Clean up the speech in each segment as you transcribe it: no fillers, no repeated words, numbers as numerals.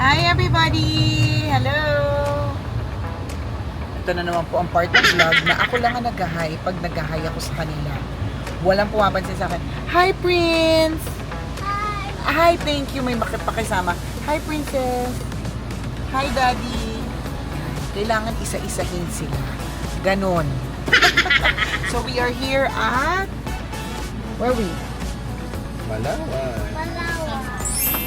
Hi everybody! Hello! Ito na naman po ang part ng vlog na ako lang ang nag-hi pag nag-hi ako sa kanila. Walang pumapansin sa akin. Hi Prince! Hi! Thank you! May makipakisama. Hi Princess! Hi Daddy! Kailangan isa-isahin sila. Ganon. So we are here at... Where are we? Palawan.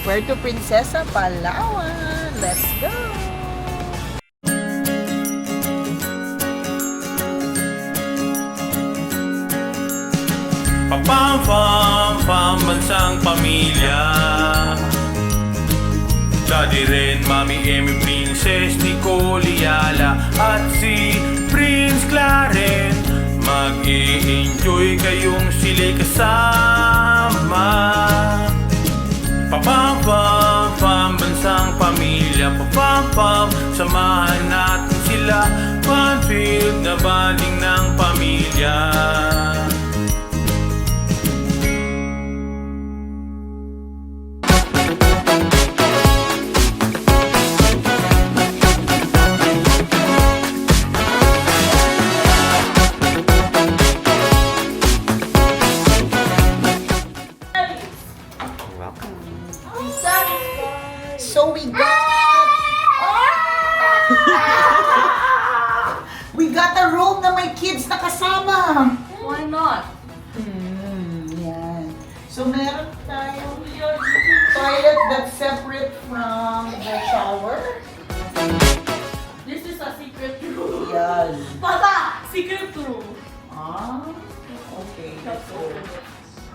Puerto Princesa, Palawan. Let's go! Pam bansang pamilya. Daddy Ren, Mami Emmy, Princess Nicole Yala at si Prince Clarence. Mag-i-enjoy kayong sila'y kasama. Pam bansang pamilya. Pam samahan natin sila. Fun-filled na banding ng pamilya. So we got... We got a room na may kids na kasama. Why not? Yan. So meron tayong toilet that's separate from the shower. This is a secret room. Yes. Papa! Secret room. Ah, okay.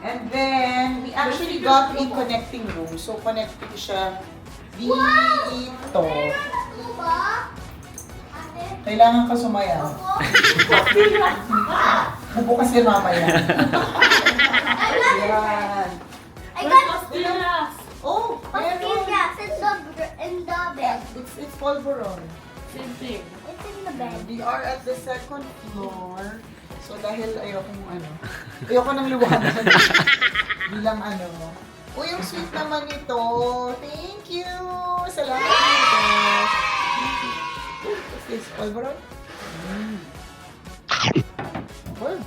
And then, we actually got a connecting room. So, connecting siya dito. Kailangan ka sumayaw. Bubo kasi mamaya. Yan. I got gas. Oh, meron. Gas in the bed. It's Polvoron. Same thing. It's in the bed. We are at the second floor. So dahil ayoko nang liwanag. Bilang Oh, yung sweet naman nito. Thank you! Salamat dito. What's this? Polvoron? Well.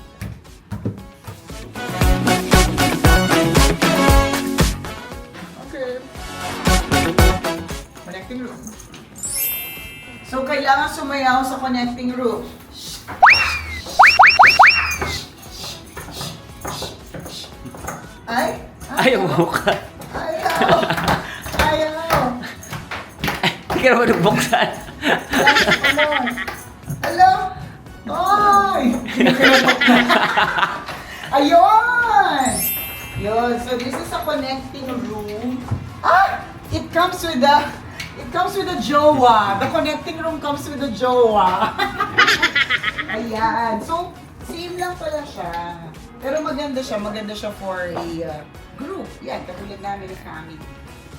Okay. Connecting room. So, kailangan sumayaw sa connecting room. Ay? Ayaw mo ka. Ayaw! Ayaw! Hindi ka naman nagbuksan. Alam! Ay! Ayun! Yun. So, this is a connecting room. Ah! It comes with a jowa. The connecting room comes with a jowa. Ayan. So, same lang pala siya. Pero maganda siya for a group. Yan, katulad namin ni family.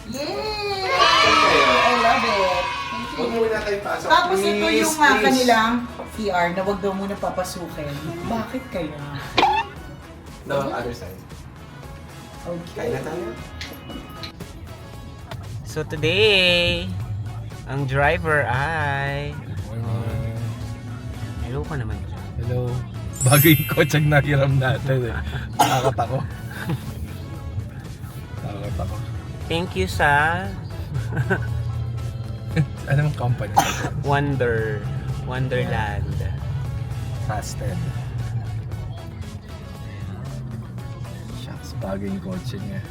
Yay! I love it. Thank Huwag you. muna tayo pasok. Tapos ito Please, yung please. kanilang CR na wag daw muna papasukin. Bakit kaya? No, other side. Okay. Kaya na tayo? So today, ang driver ay... Hello ka naman dyan. Hello. Bago yung kotse ang nahiram natin eh. Takot ako. Takot ako. Thank you sa Anong company? Wonderland. Trusted. Shucks, bago yung kotse niya.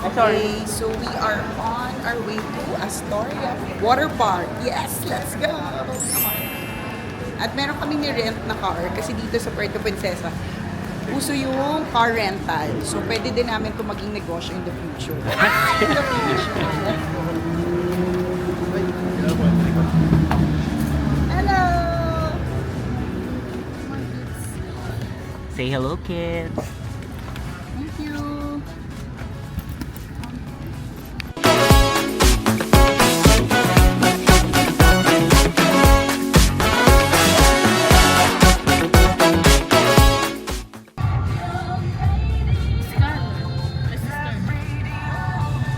Okay, so we are on our way to Astoria Water Park. Yes, let's go! Come on. At meron kami ni-rent na car kasi dito sa Puerto Princesa, uso yung car rental. So, pwede din namin ito maging negosyo in the future. In the future. Let's go. Hello! Say hello, kids. Thank you.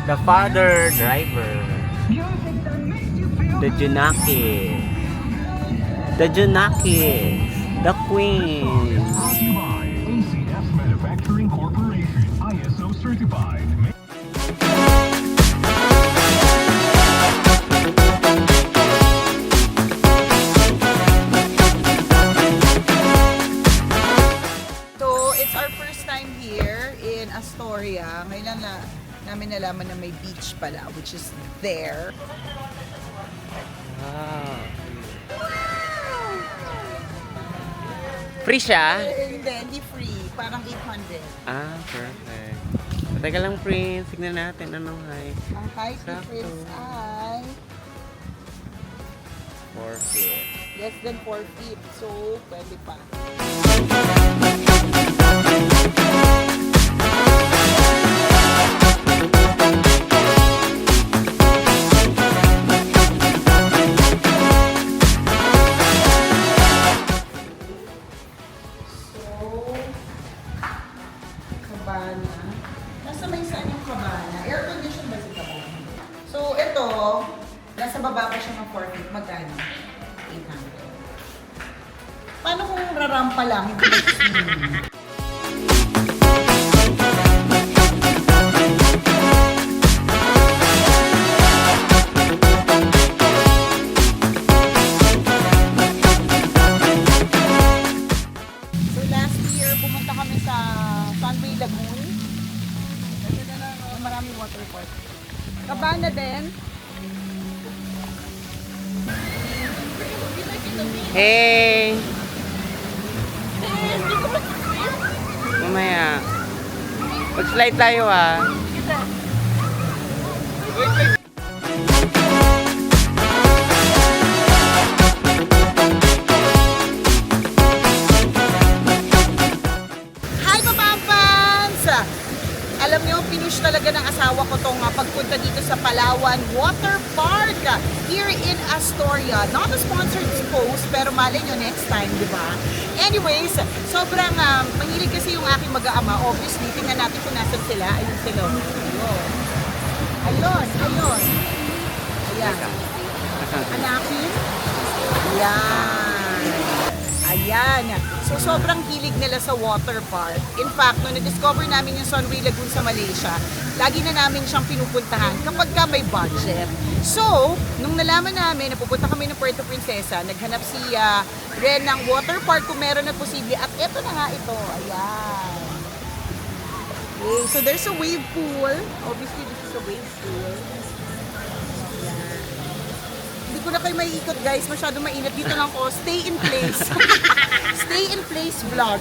The father driver. Music The Junakis. The Junakis. The Queen. ACS Manufacturing Corporation, ISO certified. So, it's our first time here in Astoria. Ngayon lang namin nalaman na may beach pala, which is there. Wow. Free siya? Hindi free. Parang 800. Ah, perfect. Teka lang, Prince. Tignan natin anong height. Ang height ni Sakto. Prince ay 4 feet. less than 4 feet. So, pwede pa. Cabana. Nasa may saan yung cabana? Air condition ba si cabana? So, ito, nasa baba pa siya ng 4 feet. Magkano? 800. Paano kung rarampa lang? Hindi ba swimming? So last year, pumunta kami sa Sunway Lagoon. Maraming water park. Cabana din. Hey! Mamaya. Mag-slide tayo ah. Hi, Papampans! Alam niyo, finish talaga ng asawa ko tong pagpunta dito sa Palawan Water Park here in Astoria. Not a sponsored post, pero malay nyo next time, di ba? Anyways, sobrang mahilig kasi yung aking mag-aama. Obviously, tingnan natin kung nasan sila. Ayun sila. Ayun. Ayun. Ayan. Hanapin. Ayan. Ayan. So, sobrang hilig nila sa water park. In fact, nung na-discover namin yung Sunway Lagoon sa Malaysia, lagi na namin siyang pinupuntahan kapag ka may budget. So, nung nalaman namin na pupunta kami ng Puerto Princesa, naghanap si Ren ng water park kung meron na posible. At eto na nga ito. Ayan. Okay, so there's a wave pool. Obviously, this is a wave pool. Ayan. Hindi ko na kayo maiikot, guys. Masyado mainit. Dito lang ako. Stay in place. Stay in place vlog.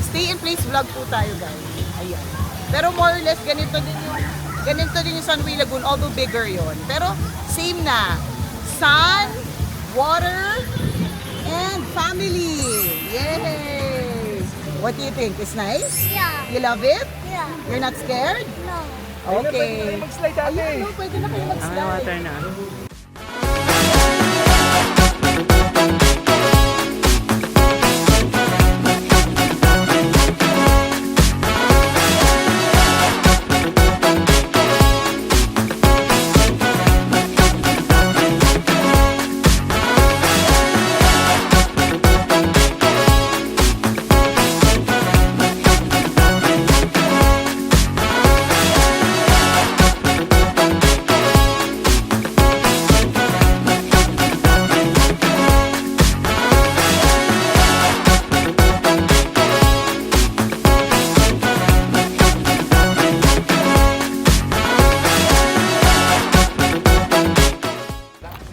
Stay in place vlog po tayo, guys. Ayan. Pero more or less, ganito din yung Sunway Lagoon, although bigger yon. Pero same na. Sun, water, and family. Yay! What do you think? It's nice? Yeah. You love it? Yeah. You're not scared? No. Okay. Mag-slide Ayun, no, pwede na kayo Ang mag-slide. water na.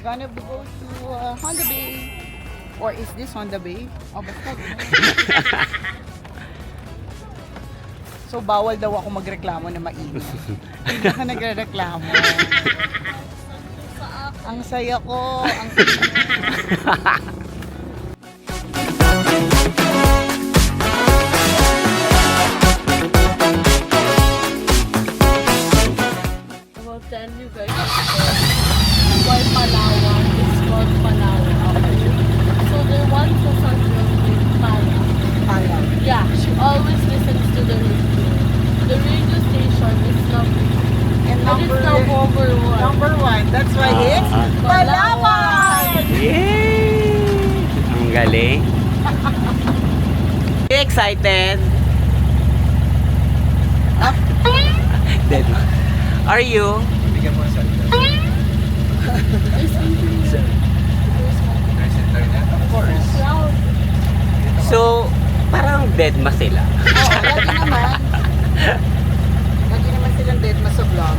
Gonna go to Honda Bay. Or is this Honda Bay? Oh, basta. So, bawal daw ako magreklamo na mainit. Hindi ka nagreklamo. Ang saya ko. Ang I will tell you guys why Palawan is called Palawan. So the one sa Central is Pala. pala. Yeah, she always listens to the radio. The radio station is number And and it's now number one. Number 1. Palawan. That's why it's Palawan! Yay! Ang galing. Are you excited? Dead. Are you? Bigyan mo sa Of course. So, parang dead ma sila. Oo, lagi naman. Lagi naman silang dead mas sa vlog.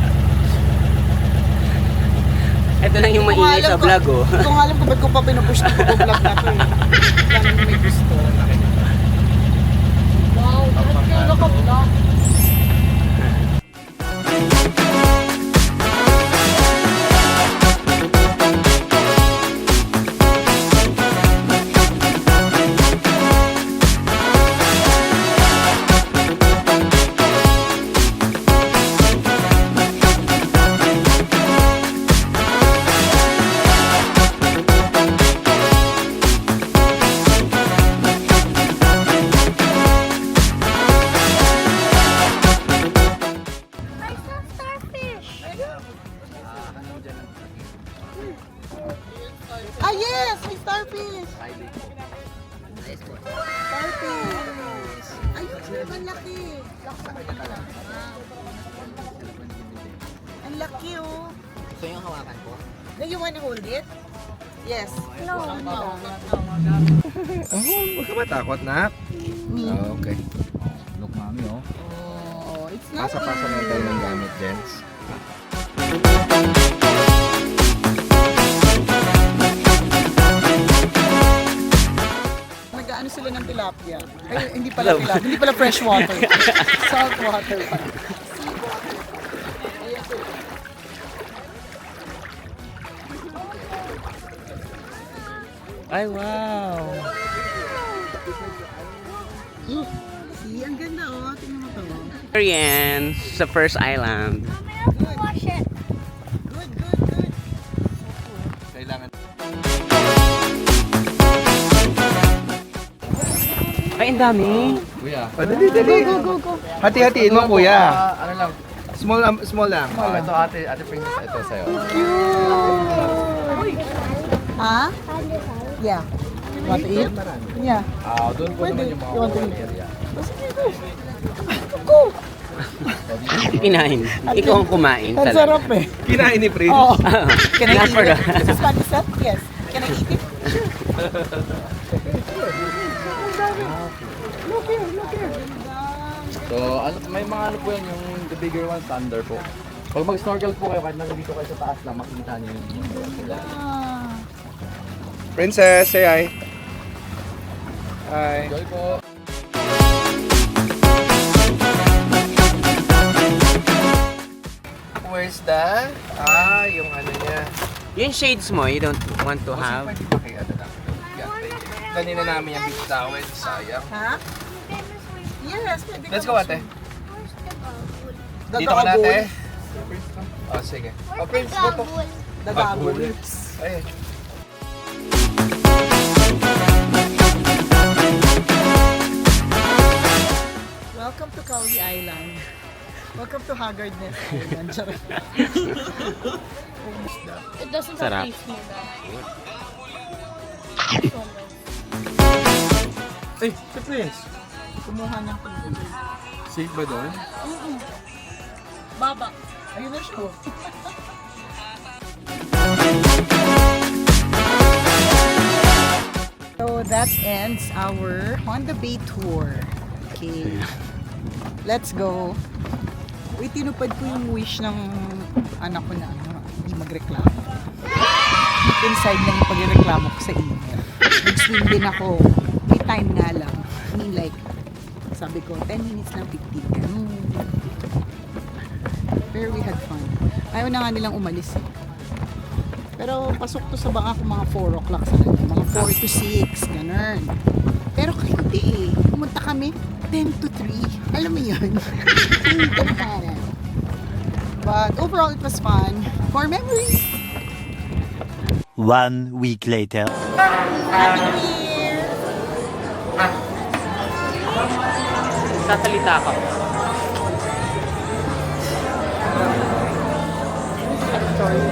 Ito lang yung maingay sa vlog, oh. Hindi ko nga alam kung ba't ko pa pinupush na pag-vlog na to eh. Lalo may gusto. Wow, ba't kayo naka-vlog? I saw starfish. Ah, yes! May starfish! Starfish! Ayun, ang laki! Ang laki, oh! Gusto yung hawakan ko? Do you wanna hold it? Yes. No. Huwag ka matakot, nak. Okay. Look, mami, oh. Oh, it's not Pasa-pasa na tayo ng gamit, gents. Nag-ano sila ng tilapia. Ay, hindi pala tilapia. Hindi pala fresh water. Salt water pa. Ay, wow. See, ang ganda, oh. Tingnan mo to. Experience sa first island. Wash it. Good, good, good. Kailangan. Ay, ang dami. Kuya. Dali, dali. Go. Hati-hatiin mo, kuya. Ano lang? Small lang. Ito, ate Princess. Ito sa'yo. Ah? Yeah. Want to eat? Yeah. Doon po naman yung You want to eat? area. Kinain. Ikaw ang kumain. Ang talaga. sarap eh. Kinain ni Prince. Oh. Can I Not eat for it? the- This is Spanish set? Yes. Can I eat it? So, may mga ano po yan, yung the bigger ones, under po. Pag mag-snorkel po kayo, kahit nandito kayo sa taas lang, makikita niyo yun. Princess, say hi. Hi. Enjoy po! Where's the... yung ano niya. Yung shades mo, you don't want to have? Pwede ba kayo ano lang? Yeah, thank you. Kanina namin yung beach towel, sayang. Ha? Yes, pwede Let's ka go, ate. Dagabul. Dito ka na, ate. Oh, sige. Oh, Prince, go to. Dagabul. Ay. Welcome to Kauli Island. Welcome to Haggardness Island. Charot. It doesn't Sarap. have taste mo na. Ay, si Prince. Kumuha ng tubig. Safe ba doon? Baba. Ayun na siya. So that ends our Honda Bay tour. Okay. Let's go. Uy, tinupad ko yung wish ng anak ko na hindi magreklamo. Deep inside lang yung pagreklamo ko sa inyo. Nag-swim din ako. May time nga lang. I mean like, sabi ko, 10 minutes lang, 15 ganun. Pero we had fun. Ayaw na nga nilang umalis eh. Pero pasok to sa banga ko mga 4 o'clock sa kanila. Mga 4 to 6, ganun. Pero kayo di eh. Pumunta kami 10 to 3. Alam mo yun? But overall, it was fun. For memories. 1 week later. Happy New Year! Sasalita ka. Sorry.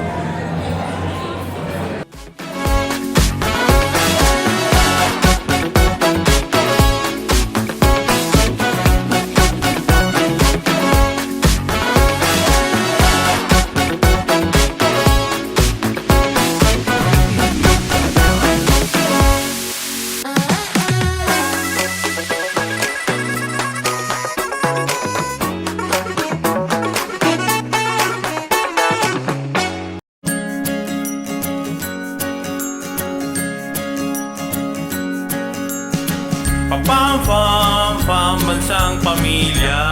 isang pamilya.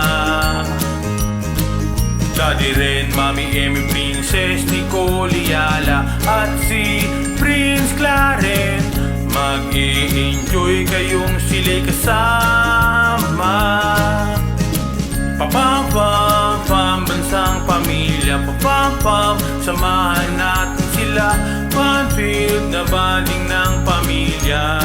Daddy Ren, Mami Emmy, Princess Nicole Yala at si Prince Clarence. Mag-i-enjoy kayong sila'y kasama. Papam-pam, pambansang pamilya. Papam-pam, samahan natin sila. Fun-filled na banding ng pamilya.